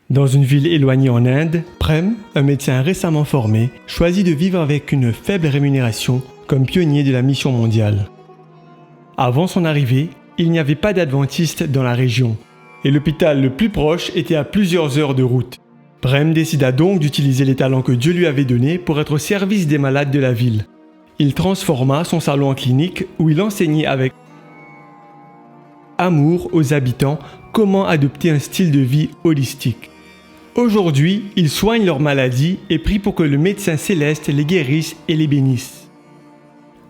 Dans une ville éloignée en Inde, Prem, un médecin récemment formé, choisit de vivre avec une faible rémunération comme pionnier de la mission mondiale. Avant son arrivée, il n'y avait pas d'adventistes dans la région et l'hôpital le plus proche était à plusieurs heures de route. Prem décida donc d'utiliser les talents que Dieu lui avait donnés pour être au service des malades de la ville. Il transforma son salon en clinique où il enseignait avec amour aux habitants comment adopter un style de vie holistique. Aujourd'hui, il soigne leurs maladies et prie pour que le médecin céleste les guérisse et les bénisse.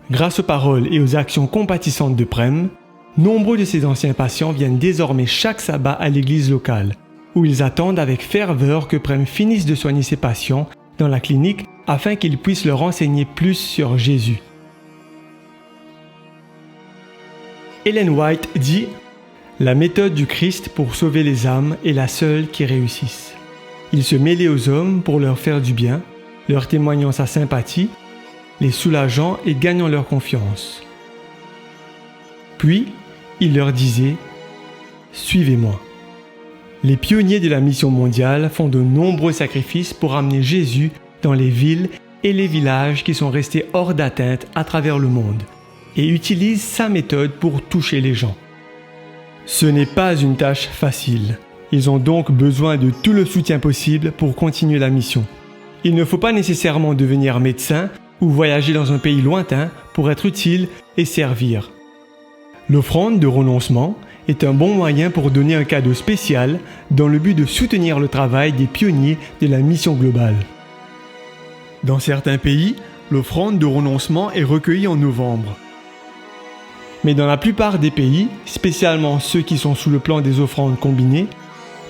Grâce aux paroles et aux actions compatissantes de Prem, nombreux de ses anciens patients viennent désormais chaque sabbat à l'église locale, où ils attendent avec ferveur que Prem finisse de soigner ses patients dans la clinique afin qu'il puisse leur enseigner plus sur Jésus. Ellen White dit « La méthode du Christ pour sauver les âmes est la seule qui réussisse. Il se mêlait aux hommes pour leur faire du bien, leur témoignant sa sympathie, les soulageant et gagnant leur confiance. Puis, il leur disait « Suivez-moi ». Les pionniers de la mission mondiale font de nombreux sacrifices pour amener Jésus dans les villes et les villages qui sont restés hors d'atteinte à travers le monde et utilisent sa méthode pour toucher les gens. Ce n'est pas une tâche facile. Ils ont donc besoin de tout le soutien possible pour continuer la mission. Il ne faut pas nécessairement devenir médecin ou voyager dans un pays lointain pour être utile et servir. L'offrande de renoncement est un bon moyen pour donner un cadeau spécial dans le but de soutenir le travail des pionniers de la mission globale. Dans certains pays, l'offrande de renoncement est recueillie en novembre. Mais dans la plupart des pays, spécialement ceux qui sont sous le plan des offrandes combinées,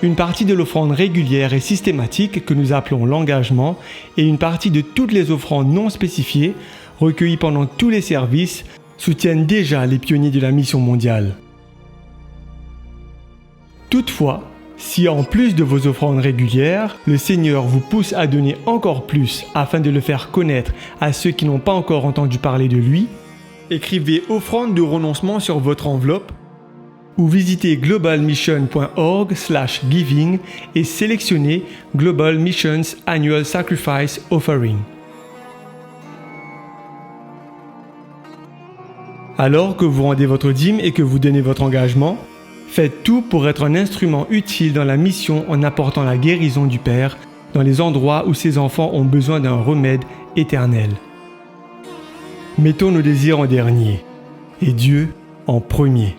une partie de l'offrande régulière et systématique que nous appelons l'engagement et une partie de toutes les offrandes non spécifiées, recueillies pendant tous les services, soutiennent déjà les pionniers de la mission mondiale. Toutefois, si en plus de vos offrandes régulières, le Seigneur vous pousse à donner encore plus afin de le faire connaître à ceux qui n'ont pas encore entendu parler de lui, écrivez offrande de renoncement sur votre enveloppe ou visitez globalmission.org/giving et sélectionnez Global Missions Annual Sacrifice Offering. Alors que vous rendez votre dîme et que vous donnez votre engagement, faites tout pour être un instrument utile dans la mission en apportant la guérison du Père dans les endroits où ses enfants ont besoin d'un remède éternel. Mettons nos désirs en dernier et Dieu en premier.